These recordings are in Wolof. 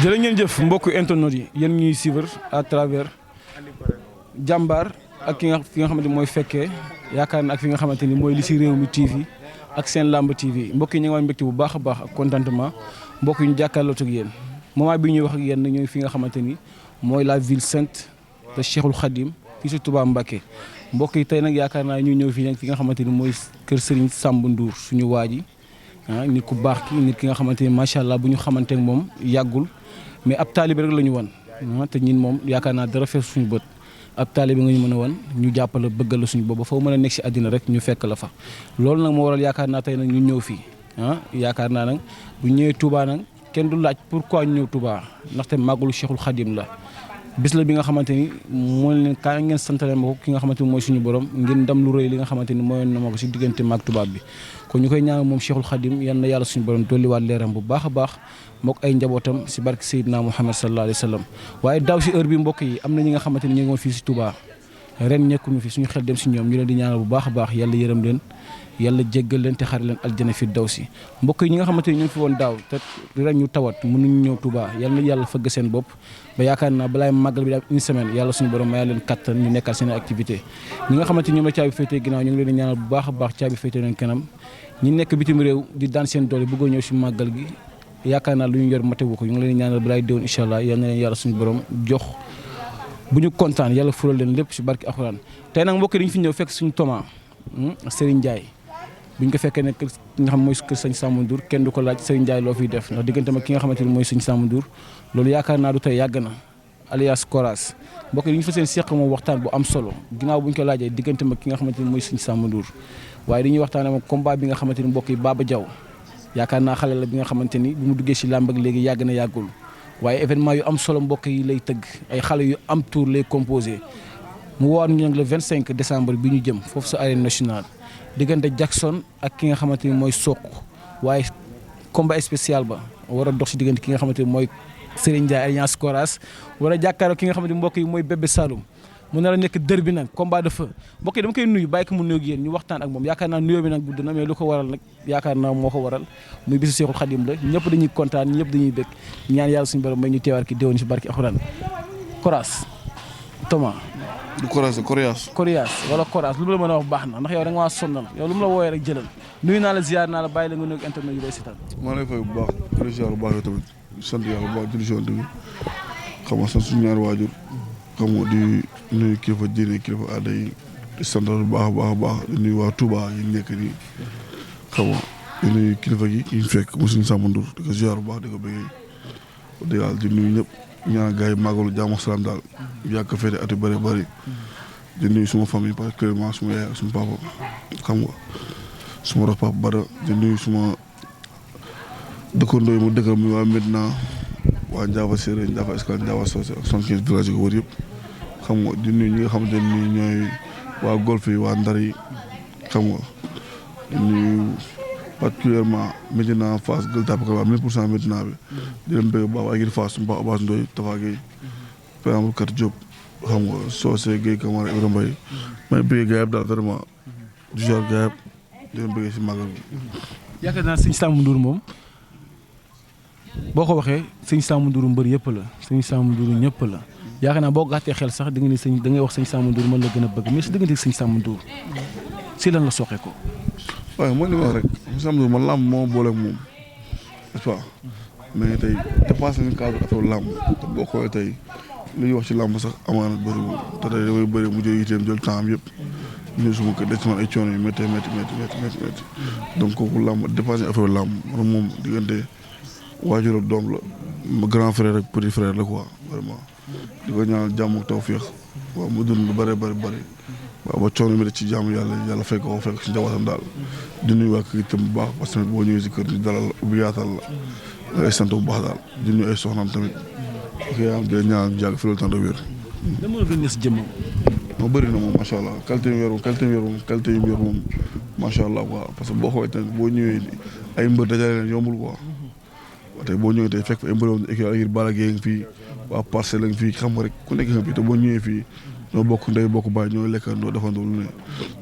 jërë ngeen jëf mbokk internet yi yéen ñuy suivre à travers jàmbaar ak fi nga xamante ni mooy fekkee yaakaar na ak fi nga xamante ni mooy li si réew mi TV ak seen lamb TV mbokk yi ñu ngi woon mbégte bu baax a baax ak contentement mbokk yi ñu jàkkaarloo ak yéen moment bi ñuy wax ak yéen ñooy fi nga xamante ni mooy la ville sainte de Cheikhul Khadim fii si Touba Mbacké mbokk yi tey nag yaakaar naa ñu ñëw fii nag fi nga xamante ni mooy kër Serigne Samb Ndour suñu waa ji nit ku baax ki nit ki nga xamante ni macha allah bu ñu xamante ak moom yàggul. mais ab taalibe rek la ñu wan te ñin moom yaakaar naa dara fees suñu bët ab taalibe nga ñu mën a wan ñu jàppale bëggal la suñu bopp ba foo mën a nekk si àddina rek ñu fekk la fa loolu nag moo waral yaakaar naa tey nag ñu ñëw fii yaakaar naa nag bu ñëwee Touba nag kenn du laaj pourquoi ñu ñëw Touba ndaxte màggalu Cheikhul Khadim la bis la bi nga xamante ni moo leen kaa ngeen santale ma ko ki nga xamante ni mooy suñu borom ngeen ndam lu rëy li nga xamante ni mooy na ma ko si diggante maag tubaab bi kon ñu koy ñaanal moom Cheikhul Khadim yal na yàlla suñu borom dolliwaat leeram bu baax a baax mook ay njabootam si barke Seydina Muhammad sallallahu alayhi wa sallam waaye daaw si heure bi mbokk yi am na ñi nga xamante ni ñu ngi woon fii si Touba ren nekkuñu fi suñu xel dem si ñoom ñu leen di ñaanal bu baax a baax yàlla yërëm leen yàlla jéggal leen te xar leen aljana fi daw si mbokk yi ñi nga xamante ni ñu ngi fi woon daaw te ren ñu tawat mënuñu ñëw Touba yàlla na yàlla fëgg seen bopp ba yaakaar naa balaay màggal bi daal une semaine yàlla suñu borom may leen kattan ñu nekkal seen activité ñi nga xamante ni ñoom la caabi féetee ginnaaw ñu ngi leen di ñaanal bu baax a baax caabi féetee leen kanam ñi nekk bitim réew di daan seen doole bëggoo ñëw si màggal gi yaakaar naa lu ñu yor matewu ko ñu ngi leen di ñaanal balaay déwén incha allah yal na leen yàlla suñu borom jox bu ñu kontaan yàlla fural leen lépp si barki alxuraan tey nag mbokk yi dañu fi ñëw fekk suñu Thomas Serigne Ndiaye bu ñu ko fekkee ne nga xam mooy kër sëñ Samb Ndour kenn du ko laaj Serigne Ndiaye loo fiy def ndax diggante ma ki nga xamante ni mooy sëñ Samb Ndour loolu yaakaar naa du tey yàgg na alias Koras mbokk yi dañu fa seen seq moom waxtaan bu am solo ginnaaw bu ñu ko laajee diggante ma ki nga xamante ni mooy sëñ Samb Ndour waaye dañuy waxtaanee moom combat bi nga xamante ni mbokk yi Baba Diaw yaakaar naa xale la bi nga xamante ni bu mu duggee si làmb ak léegi yàgg na yàggul waaye événement yu am solo mbokk yi lay tëgg ay xale yu am tour lay composé mu woowaat ñu nag le 25 décembre bi ñu jëm foofu sa arène nationale diggante Jackson ak ki nga xamante ni mooy Sokh waaye combat spécial ba war a dox si diggante ki nga xamante ni mooy Serigne Ndiaye alliance Coras war a jàkkaarloo ki nga xamante ni mbokk yi mooy Bébé Saloum mu nar a nekk dër bi nag combat de feu mbokk yi dama koy nuyu bàyyi ko mu nuyu ak yéen ñu waxtaan ak moom yaakaar naa nuyoo bi nag gudd na mais lu ko waral nag yaakaar naa moo ko waral muy bisu Cheikhul Khadim la ñëpp dañuy kontaan ñëpp dañuy bëgg ñaan yàlla suñu borom may ñu teewaat ki déwén si barki alxuraan Coras Thomas du Coras Coriace wala Coras lu mu la mën a wax baax na ndax yow da nga maa sonnal yow lu mu la wooyee rek jëlal nuyu naa la ziar naa la bàyyi la nga nuyu internet yu lay seetaan maa lay fay bu baax di la ziar bu baax yow tamit sant yàlla bu baax julli si bi xam nga sant suñu ñaari waajur xam nga di nuyu kilifa diine kilifa aada yi di sant bu baax a baax a baax di nuyu waa Touba yi nekk nii xam nga di nuyu kilifa gi yi ñu fekk mu suñu Samb Ndour di ko ziar bu baax di ko bëggee di yàlla di nuyu ñëpp ñaan gars yi màggalu jàmm ak salaam daal yàgg ko féete at yu bëri bëri di nuyu suma famille particulièrement suma yaay ak suma papa xam nga suma ros papa Bada di nuyu suma dëkkandoo yi mu dëkkal muy waa Medina waa Ndiafa Séeréer Ndiafa Escale Ndiafa Socé ak 75 village yi ko wër yëpp xam nga di nuyu ñi nga xamante ne nii ñooy waa golf yi waa Ndar yi xam nga di nuyu particulièrement Medina Fass Gueule Tapée Colobane 1000% Medina bi di leen bëgg baax ay Fass suñu baax Abass Ndoye Tafa Gueye par exemple Kat Diop xam nga Socé Gueye Camara Ibrahima Mbaye may bëgg gars yëpp daal vraiment du genre gars yëpp di leen bëgg si màggal bi. yaakaar naa sëñ Samb Ndour moom boo ko waxee sëñ Samb Ndour mbër yëpp la sëñ Samb Ndour ñëpp la yaakaar naa boo gàttee xel sax da nga ni da ngay wax sëñ Samb Ndour mën la gën a bëgg mais si diggante sëñ Samb Ndour si lan la soxee ko. waaye mooy li ma wax rek Samb Ndour man làmb moo booleeg moom n'est-ce pas mais tey dépassé nañu cadre affaire làmb te boo xoolee tey li ñuy wax ci làmb sax amaana bëriwul te tey damay bëri mu jël yiteem jël temps am yëpp ñëw suma kër des ci man ay coono yu métti donc kooku làmb dépassé affaire làmb man moom diggante waajur ak doom la ma grand frère ak petit frère la quoi vraiment di ko ñaanal jàmm ak tawfeex waaw mu dund lu bëri waaw ba coono mi ci jàmm yàlla fekk ko fekk si njabootam daal di nuyu waa kër itam bu baax parce que boo ñëwee si kër ñu dalal bu yaatal la ngay sant bu baax daal di nuyu ay soxnaam tamit ok am di ñaan jàgg fi loolu temps de wér. dama la gën a si jëmmam. moo bëri na moom macha allah qualité yu wér moom macha allah quoi parce que boo xoolee tamit boo ñëwee ay mbër dajale leen yombul quoi tey boo ñëwee tey fekk fa ay mbër woon équipe ngir Balla Gaye ngi fii waa Parcelles ngi fii xam nga rek ku nekk nga fii te boo ñëwee fii ñoo bokk ndey bokk baay ñoo lekkandoo defandoo lu ne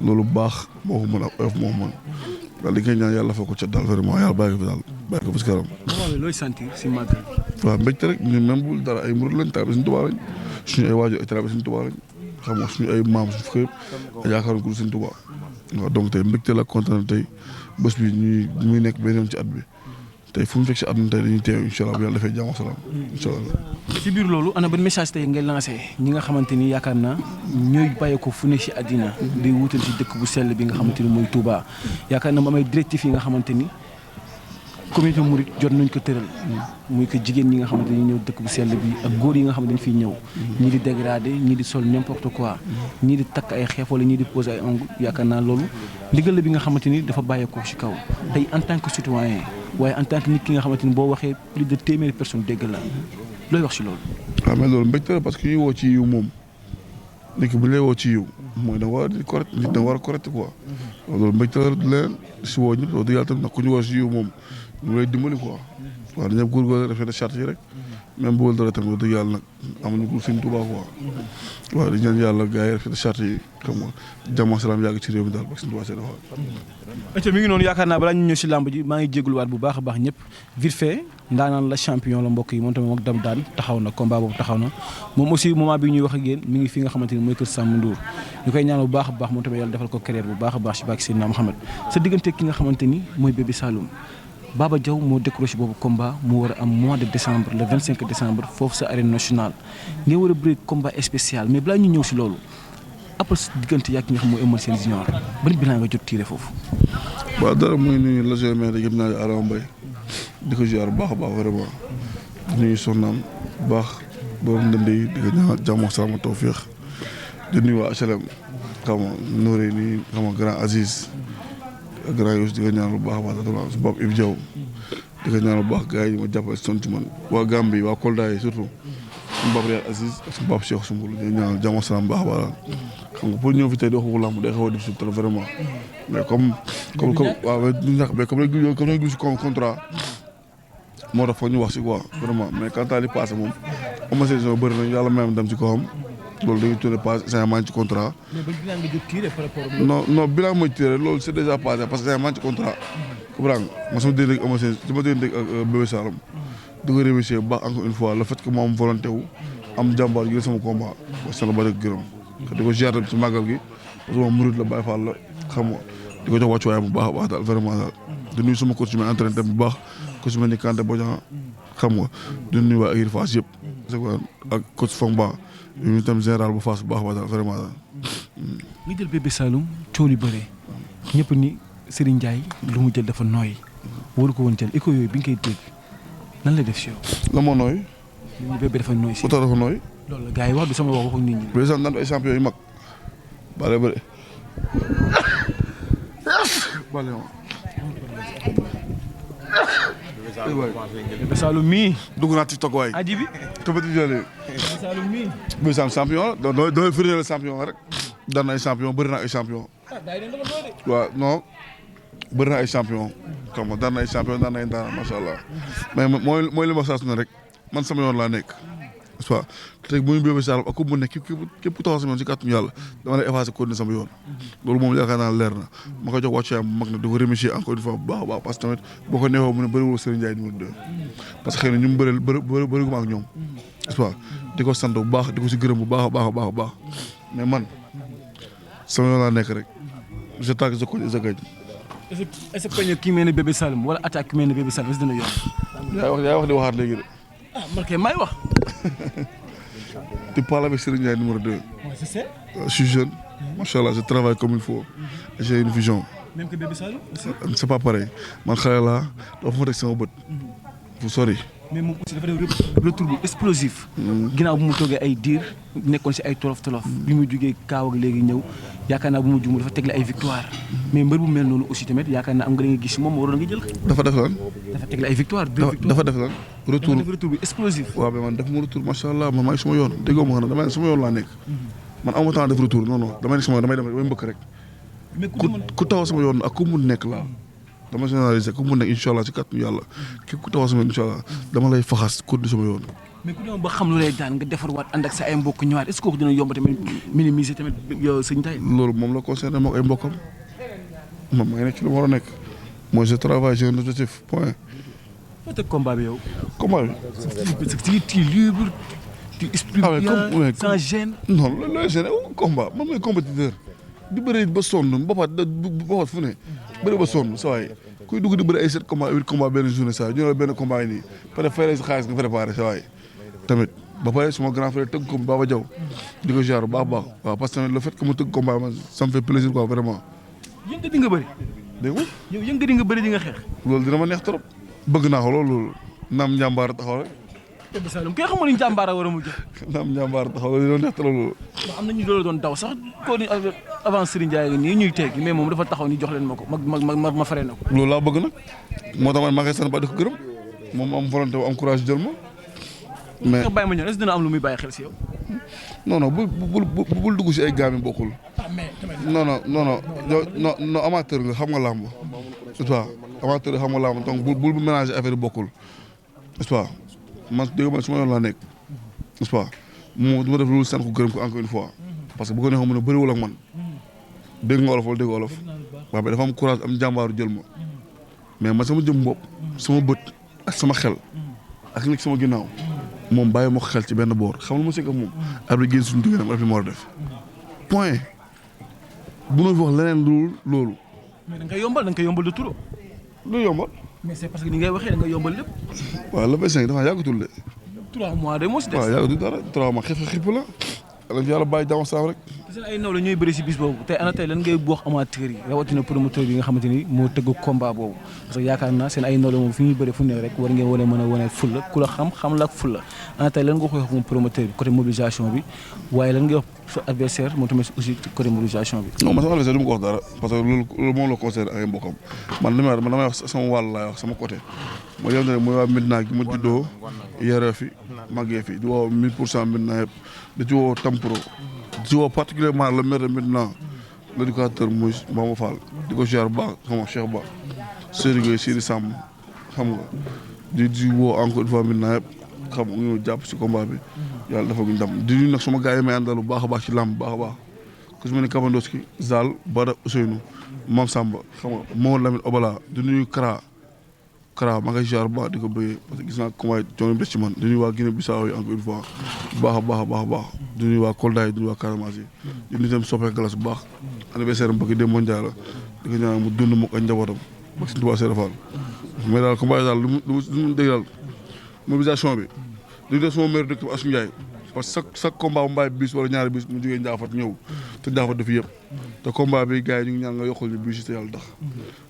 loolu baax moo ko mën ak oyof moo ko mën daal di koy ñaan yàlla fa ko ca daal vraiment yàlla bàyyi ko fi daal bàyyi ko fi si kanam. looy sentir si màggal. waaw mbégte rek ñun même bu dara ay murid lañ taalibe Sëriñ Tuubaa lañ suñu ay waajur ay taalibe Sëriñ Tuubaa lañ xam nga suñu ay maam suñu fukk yëpp yaakaaroon ko Sëriñ Tuubaa waaw donc tey mbégte la kontaan tey bés bi muy nekk benn yoon ci at bi tey fu mu fekk si àdduna tey dañuy teew incha allah bu yàlla defee jàmm salaam incha allah. si biir loolu ana ban message tey ngay lancé ñi nga xamante ni yaakaar naa ñooy bàyyi ko fu ne si àddina di wutal si dëkk bu sell bi nga xamante ni mooy Touba yaakaar naa mu amay directif yi nga xamante ni communauté mouride jot nañ ko tëral muy que jigéen ñi nga xamante ni ñëw dëkk bu sell bi ak góor yi nga xamante ni fiy ñëw ñii di dégradé ñii di sol n'importe quoi ñii di takk ay xeef wala ñii di posé ay ongle yaakaar naa loolu ndigal la bi nga xamante ni dafa bàyyeekoo si kaw tey en tant que citoyen waaye en tant que nit ki nga xamante ni boo waxee plus de téeméeri personnes dégg la looy wax si loolu. waaw mais loolu mbégte la parce que ñuy woo ci yiw moom nit ki bu ñu lay woo ci yiw mooy da nga war a di correct nit da nga war a correct quoi loolu mbégte la leen si woo ñëpp loolu dëgg yàlla tamit nag ku ñu woo si yiw moom ñu lay dimbali quoi waaw dañoo góorgóorlu respecté charte yi rek même bu wël dara tamit dëgg yàlla nag amuñu ko Sëriñ Tuubaa quoi waaw di ñaan yàlla gars yi respecté charte yi xam nga jàmm ak salaam yàgg ci réew mi daal parce que Sëriñ Tuubaa seen mi ngi noonu yaakaar naa balaa ñu ñëw si làmb ji maa ngi jégaluwaat bu baax a baax ñëpp vite fait ndaanaan la champion la mbokk yi moom tamit moom dam daan taxaw na combat boobu taxaw na moom aussi moment bi ñuy wax ak yéen mi ngi fi nga xamante ni mooy kër Samba Ndour ñu koy ñaan bu baax a baax moom tamit yàlla defal ko carrière bu baax a baax si bàkki Seydina Mohamed sa diggante ki nga xamante ni mooy Bébé Saloum Baba Diaw moo décroché boobu combat mu war a am mois de décembre le 25 décembre foofu sa arène nationale nga war a bëri combat spécial mais balaa ñu ñëw si loolu après diggante yaa ki nga xam mooy Eumeu Sène junior ban bilan nga jot tiré foofu. waaw dara muy nuyu la joué maire yëpp naa Adama Mbaye di ko ziar bu baax a baax vraiment di nuyu soxnaam bu baax borom ndënd yi di ko ñaanal jàmm ak salaam tawfeex di nuyu waa HLM xam nga Nooré nii xam nga grand Aziz ak grand Youssou di ko ñaanal bu baax a baax su bopp Ibi Diaw di ko ñaanal bu baax gars yi ma jàppale si sonn ci man waa Gambie waa Kolda yi surtout suñu bopp Real Aziz ak suñu bopp Cheikh Soumbou di ñaanal jàmm ak salaam bu baax a baax xam nga pour ñëw fi tey di wax ko lamb day xaw a difficile trop vraiment mais comme waaw du ñàkk mais comme nag si contrat moo tax foog ñu wax si quoi vraiment mais quand li passé moom am saison bëri na yàlla may dem ci kawam loolu dañuy tourné passé saa maa ngi ci contrat. mais ban bilan nga jot tiré par rapport ak non bilan mooy tiré loolu c'est déjà passé parce que saa maa ngi ci contrat. comprendre nga ma sama déggee ak Eumeu Sène sama déggee ak Bébé Saloum di ko remercier bu baax encore une fois le fait que mu am volonté wu am jàmbaar yu sama combat ba sant ba rek gërëm. di ko ziar ci màggal gi parce que moom murid la Baye Fall la xam nga di ko jox wàccuwaayam bu baax a baax daal vraiment daal di nuyu sama coach bi entraîné bu baax coach bi ni Kanté Bodian xam nga di nuyu waa Agir Fass yëpp ak coach Fongba ñu tam général bu Fass bu baax a baax daal vraiment daal. nga jël Bébé Saloum coow li bëre ñëpp ni Serigne Ndiaye lu mu jël dafa nooy waru ko woon jël écho yooyu bi nga koy dégg nan lay def si yow. la moo nooy. Bébé dafa nooy si. bu tax dafa nooy. loolu la gars yi wax du sama wax waxu nit ñi. président daan ay champion yu mag. bale bëri. bale ma. Bébé Saloum mii. dugg naa TikTok waay. aji bi. tëbati jëlee. Bébé Saloum mii. Bébé Saloum champion la doo firndeel champion rek. daan na ay champion bëri na ay champion. waaw non bëri na ay champion. xam nga daan na ay champion daan na ay daan macha allah. mais mooy li ma saa su ne rek man sama yoon laa nekk. n'est-ce pas tey bu ñu Bébé Saloum ak ku mu nekk képp ku taxaw sama yoon si kàttanu yàlla dama lay effacé continuer sama yoon. loolu moom yaakaar naa leer na ma koy jox wàccuwaayam bu mag na di ko remercier encore une fois bu baax a baax parce que tamit boo ko neexoo mu ne bëriwul Serigne Ndiaye numéro 2. parce que xëy na ñu mu bëriwuma ak ñoom n'est-ce pas di ko sant bu baax di ko si gërëm bu baax a baax a baax a baax mais man sama yoon laa nekk rek je tàgg sa koñ sa gañ. est-ce que peñe kii mel ne Bébé Saloum wala attaque ki mel ne Bébé Saloum est-ce que dina yomb. yaa wax di waxaat léegi de. ah man kay maay wax. Tu parles avec Serigne Ndiaye numéro 2. Ouais, c'est ça. Je suis jeune. Machallah, je travaille comme il faut. J'ai une vision. Même que Bébé Saloum aussi. C'est pas pareil. Man xale laa dafa ma teg sama bët. fu sori. mais moom aussi dafa def retour bu explosif. ginnaaw bu mu toogee ay diir nekkoon si ay tolof tolof. bi mu jugee kaaw ak léegi ñëw yaakaar naa bu mu juum dafa tegle ay victoire. mais mbër bu mel noonu aussi tamit yaakaar naa am nga li nga gis moom waroon nga jël. dafa def lan. dafa tegle ay victoire. dafa def lan. retour dafa def retour bu explosif. waaw mais man def ma retour macha allah man maa ngi suma yoon déggoo ma xam ne dama ne suma yoon laa nekk. man amu temps def retour non non damay nekk sama yoon damay mbëkk rek. mais ku taxaw sama yoon ak ku mu nekk laa dama généraliser ku mu nekk incha allah ci kàttanu yàlla képp ku taxaw sama incha allah dama lay faxas ko di sama yoon. mais ku dem ba xam lu lay daan nga defarwaat ànd ak sa ay mbokk ñëwaat est-ce que kooku dina yomb tamit minimiser tamit yow sëñ Tay. loolu moom la concerné moom ay mbokkam moom maa ngi nekk ci lu ma war a nekk moi je travaille j'ai un objectif point. foo teg combat bi yow. combat bi. parce que tu es libre. tu exprimes bien sans gêne. non loolu gêne combat man mooy compétiteur di bëri ba sonn mbapat fu ne bëri ba sonn sa waay kuy dugg di bëri ay 7 combat 8 combat benn journée saa ñu ne la benn combat yi nii peut-être fay la si xaalis nga préparé sa waay tamit ba pare suma grand frère tëgg ko Baba Diaw di ko jaar bu baax baax waaw parce que tamit le fait que mu tëgg combat man ça me fait plaisir quoi vraiment. yënga di nga bëri. dégg nga yow yënga di nga bëri di nga xeex. loolu dina ma neex trop bëgg naa ko loolu naam njàmbaar taxaw rek. Bébé Saloum kay xamoon ni njàmbaar a war a mujj. naam njàmbaar taxaw loolu dina neex trop loolu. am na ñu doon daw sax ko ni avant Serigne Ndiaye nii ñuy teggi mais moom dafa taxaw ni jox leen ma ko ma faree na ko. loolu laa bëgg nag moo tax man maa ngi sant ba di ko gërëm moom am volonté am courage jël ma. mais nga bàyyi ma ñëw est-ce que dina am lu muy bàyyi xel si yow. non non bul dugg si ay gaam yi bokkul. non amateur nga xam nga làmb. c'est ça amateur xam nga làmb donc bul mélanger affaire yi bokkul. n'est-ce pas man dégg man su ma yoon laa nekk. n'est-ce pas mu du ma def loolu sant ko gërëm ko encore une fois. parce que bu ko neexoon mu ne bëriwul ak man. dégg nga olof wala dégg olof. waaw mais dafa am courage am jàmbaaru jël ma. mais man sama jëm bopp sama bët ak sama xel. ak nekk sama ginnaaw. moom bàyyi ma ko xel ci benn boor xam nga ma sekk ak moom. arbitre génn suñu duggee nag arbitre moo war a def. point bu ñu wax leneen loolu. mais da nga koy yombal de trop. lu yombal. mais c'est parce que ni ngay waxee da nga yombal lépp. waaw le 25 dafa yàggatul de. 3 mois de moo si des. waaw yàggatul dara 3 mois xipp la. yàlla fi yàlla bàyyi jàmm saam rek. seen ay naw la ñooy bëri si bis boobu tey ana tey lan ngay wax amateurs yi rawatina promoteur bi nga xamante ni moo tëgg combat boobu parce que yaakaar naa seen ay naw la moom fi ñuy bëri fu nekk rek war ngeen mën a wane fulla ku la xam la ak fulla ana tey lan nga koy wax moom promoteur bi côté mobilisation bi waaye lan ngay wax sa adversaire moom tamit aussi côté mobilisation bi. non man sama adversaire du ma ko wax dara parce que loolu moom la concerne ak ay mbokkam man damay wax sama wàll laay wax sama côté mooy yow mooy waa Médina gi ma juddoo yaree fi màggee fi di woo 1000% Médina yëpp da ci woo Tampro di woo particulièrement le maire de Médina l'éducateur muy Mama Fall di ko ziar bu baax xam nga Cheikh Ba Seydou Gueye Sidi Samb xam nga di woo encore une fois Médina yëpp xam nga ñu jàpp si combat bi yàlla dafa ñu ndam di nuyu nag sama gars yi may àndal bu baax a baax ci làmb bu baax a baax ku si mel ni Kabandoski Zal Bada Ousseynou Mam Samba xam nga Mamadou Lamine Obala di nuyu Kara maa ngi ziar bu baax di ko bëggee parce que gis naa combat coono des ci man di nuyu waa Guinée Bissau yi encore une fois bu baax a baax di nuyu waa Kolda yi di nuyu waa Casamance yi di nuyu tam soppee galas bu baax anniversaire am bëgg dem mondial la di ko ñaan mu dund mook ak njabootam ba si Touba Serap Fall mais daal combat daal lu mu dégg daal mobilisation bi di def sama maire dëkk bi Assou Ndiaye parce que chaque combat bu mbaay bis wala ñaari bis mu jógee Ndiaffate ñëw te Ndiaffate dafa yëpp te combat bi gars yi ñu ngi ñaan nga yokkul ñu bis yi te yàlla tax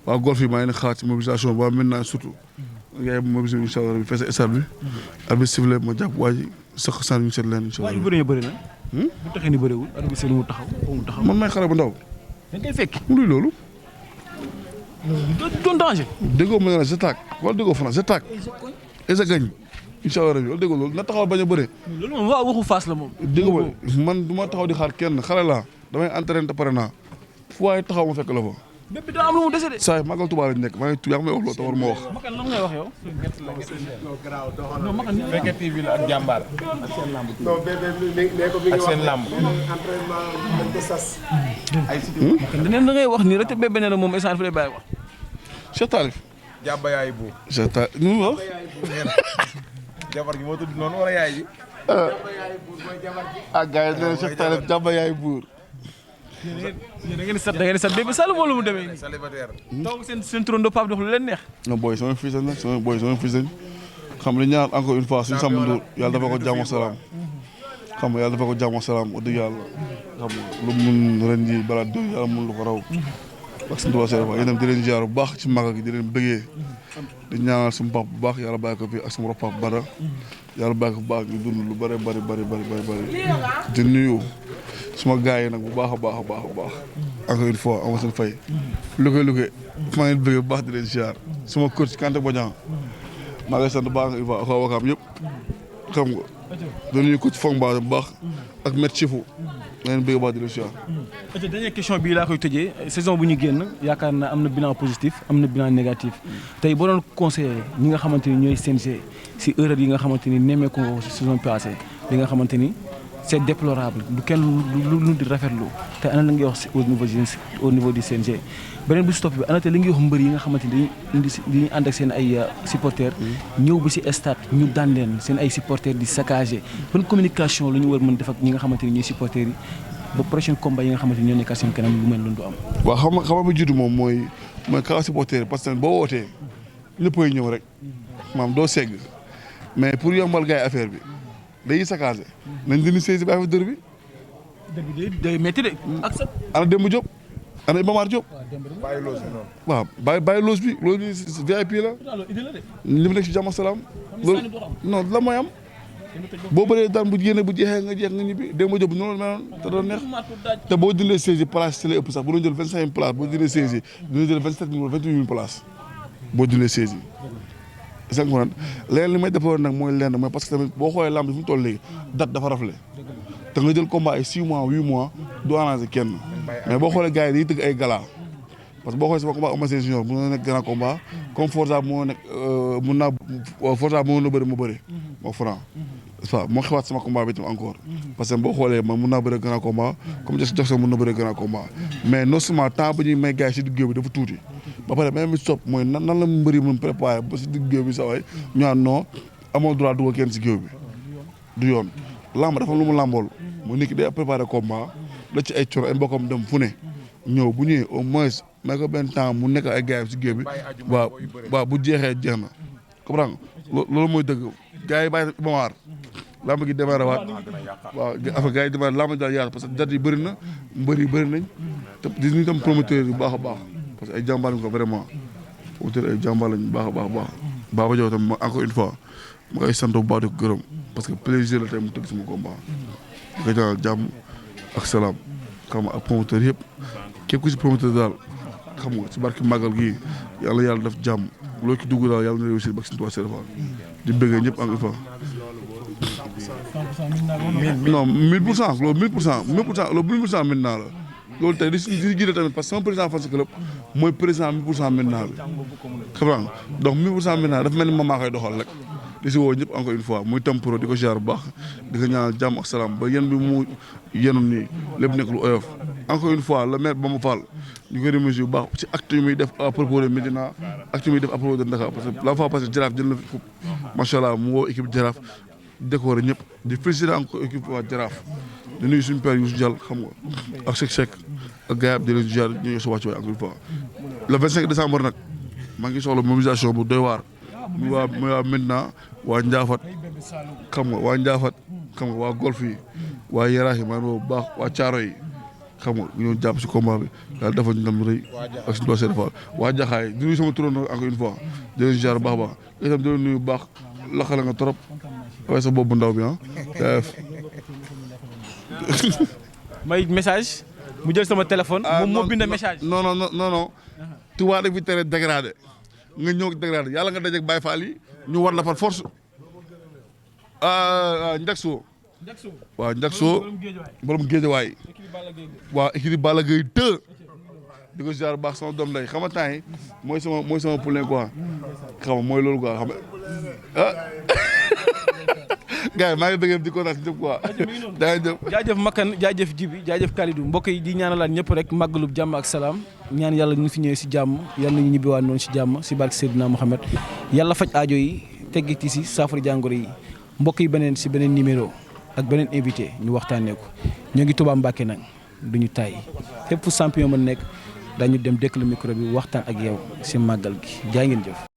waa golf yi maa ngi xaar ci mobilisation ba maintenant surtout gars yi mobilisé incha allah bi fees stade bi arbitre sifflé ma jàpp waa ji sax san ñu seet leen incha allah. waaye bëri na bu taxee ni bëriwul arbitre sifflé mu taxaw man may xale bu ndaw. da ngay fekk mu luy loolu. doon danger. déggoo ma ne la j'attaque wala déggoo France j'attaque et je gagne incha allah rabi wala déggoo loolu na taxawal bañ a bëre. loolu moom waaw waxu Fass la moom. déggoo man du ma taxaw di xaar kenn xale laa damay entraîné te pare naa fu waaye taxaw ma fekk la fa. bépp bi daa am lu mu dese de. saa yi Magal Touba lañ nekk maa ngi yaa ngi may wax loolu te war ma wax. Makan lan ngay wax yow. non Makan Fekke TV la ak jàmbaar. ak seen lamb. Makan da ngay wax nii rek te bébé ne la moom instant fi lay bàyyi wax. Cheikh Talif. jàmba yaay buur. Cheikh Talif nu mu wax. jabar gi moo tudd noonu wala yaay ji. ah gars yi nee na Cheikh Talif jàmba yaay buur. yéen da ngeen di sat Bébé Saloum wala mu demee nii. célibataire. taw seen turando Pape dox lu leen neex. non booy sama fils lañ sama fils lañ xam nga ñaan encore une fois suñu Samba Ndour yàlla dafa ko jàmm salaam xam nga yàlla dafa ko jàmm salaam wax dëgg yàlla xam nga lu mun ren ji balaa dégg yàlla mun lu ko raw ak suñu tubaab Serap yéen di leen ziar bu baax ci magal gi di leen bëggee di ñaanal suñu pap bu baax yàlla bàyyi ko fi ak sama pap Bada yàlla bàyyi ko bu baax ñu dund lu bëri di nuyu suma gars yi nag bu baax a baax encore une fois ama seen fay lukke maa ngi bëggee bu baax di leen ziar suma coach Kanté Bodian maa ngi sant baax nga ak waa Wakaam yëpp xam nga dañuy ko ci fong baax bu baax ak met chifu na leen bëgg baax di la siyaar. dernière question bii laa koy tëjee saison bu ñu génn yaakaar naa am na bilan positif am na bilan négatif tey boo doon conseiller ñi nga xamante ni ñooy CNG si erreur yi nga xamante ni nemmeeku nga ko si saison passée li nga xamante ni c'est déplorable du kenn lu di rafetlu te ana la ngay wax au niveau du CNG beneen bu si topp bi ana te li ngay wax mbër yi nga xamante ni dañuy ànd ak seen ay supporters ñëw bi si stade ñu daan leen seen ay supporters di saccager ban communication la ñu war mën def ak ñi nga xamante ni ñooy supporters yi ba prochain combat yi nga xamante ni ñoo nekk seen kanam lu mel noonu du am. waaw xam nga jiitu moom mooy kaw supporter parce que boo wootee ñëppay ñëw rek maam doo segg mais pour yombal gars yi affaire bi dañuy saccager nañ dindi saisi bi affaire dër bi. dër bi day métti de ak sa. ana Demba Diop ana Iba Mar Diop. bàyyi loos bi noonu. waaw bàyyi loos bi loolu VIP la. li mu nekk si jàmm ak salaam. loolu non la mooy am. boo bëree daan bu génne bu jeexee nga jeex nga ñibbi Demba Diop noonu la meloon te doon neex te boo dindee saisi place ci la ëpp sax bu doon jël 25 place boo dindee saisi dina jël 27 000 28 000 place boo dindee saisi. est-ce que leneen li may defaloon nag mooy lenn mooy parce que tamit boo xoolee lamb bi fu mu toll léegi date dafa raflé te nga jël combat ay 6 mois 8 mois du arrangé kenn mais boo xoolee gars yi dañuy tëgg ay gala parce que boo xoolee sama combat Eumeu Sène junior mun na nekk grand combat comme Forza moo nekk Forza moo na bëri ma bëri moo Franc waaw moo xewaat sama combat bi tam encore parce que boo xoolee man mun naa bëri grand combat comme Jackson mun na bëri grand combat mais non seulement temps ba ñuy may gars yi si digg bi dafa tuuti ba pare même bi stop mooy nan la mbëri mën préparé ba si digg géew bi sa waay ñu naan non amoo droit dugal kenn si géew bi du yoon lamb dafa lu mu lambool mu nit ki day préparé combat la ci ay coono ay mbokkam dem fu ne ñëw bu ñëwee au moins may ko benn temps mu nekk ay gars yi si géew bi waaw bu jeexee jeex na comprends loolu mooy dëgg gars yi bàyyi Iba Mar lamb gi démarré waat waaw affaire gars yi démarré lamb daal yaatu parce que date yi bëri na mbër yi bëri nañ te di ñu tam promoteur yu baax a baax parce que ay jàmbaar lañ ko vraiment promoteur ay jàmbaar lañ baax a baax Baba Diaw tam encore une fois ma koy sant bu baax di ko gërëm parce que plaisir la tey mu tëgg sama combat ma koy ñaanal jàmm ak salaam xam nga ak promoteur yëpp képp ku si promoteur daal xam nga si barki màggal gii yàlla def jàmm loo ci dugg daal yàlla na réussir ba si tuwaat Serapha di bëggee ñëpp encore une fois. non 1000% loolu 1000% loolu 1000% maintenant la loolu tey di jiite tamit parce que sama président fan club mooy président 1000% maintenant bi xam nga donc 1000% maintenant dafa mel ni maa koy doxal rek di si woo ñëpp encore une fois muy tam pro di ko ziar bu baax di ko ñaanal jàmm ak salaam ba yéen bi mu yéenoon nii lépp nekk lu oyof encore une fois le maire Bamba Fall ñu koy remercier bu baax ci acte yu muy def à propos de Médina acte yu muy def à propos de Dakar parce que la fois passée Jaraaf jël na fi macha allah mu woo équipe Jaraaf décoré ñëpp di féliciter encore équipe waa Jaraaf di nuyu suñu père Youssou Diall xam nga ak Seck ak gars yi di leen ziar ñu ngi sa wàcc waay encore une fois le 25 décembre nag maa ngi soxla mobilisation bu doy waar muy waa Médina waa Ndiafat xam nga waa Ndiafat xam nga waa Golf yi waa Yaraax yi maanaam bu baax waa Caaro yi xam nga ñoo jàpp si combat bi yàlla dafa ñu ndam lu rëy ak suñu doole Fall waa Jaxaay di nuyu sama turoon encore une fois di leen ziar baax a baax itam di leen nuyu bu baax laxale nga trop waaye sa boobu ndaw bi ah. may message mu jël sama téléphone. moom moo bind message. non tubaab rek fi tere dégradé nga ñëw dégradé yàlla nga dajeeg Baye Fall yi ñu war la par force Ndiakso. waaw Ndiakso borom géejawaay waaw équipe Balla Gaye 2 di ko ziar baax sama doom lay xam nga temps yi mooy sama poulain quoi xam nga mooy loolu quoi xam nga ah gars yi maa ngi bëgg di kontaan si ñëpp quoi. jaajëf Makan jaajëf Jibi jaajëf Kalidou mbokk yi di ñaanalaat ñëpp rek màggalub jàmm ak salaam ñaan yàlla ñu fi ñëwee si jàmm yàlla nañu ñibbiwaat noonu si jàmm si barke Seydina Mohamed yàlla faj aajo yi teggiti si saafara jàngoro yi mbokk yi beneen si beneen numéro ak beneen invité ñu waxtaanee ko ñoo ngi Touba Mbacké nag duñu tàyyi fépp fu champion mën nekk dañu dem dëkk le micro bi waxtaan ak yow si màggal gi jaa ngeen jëf.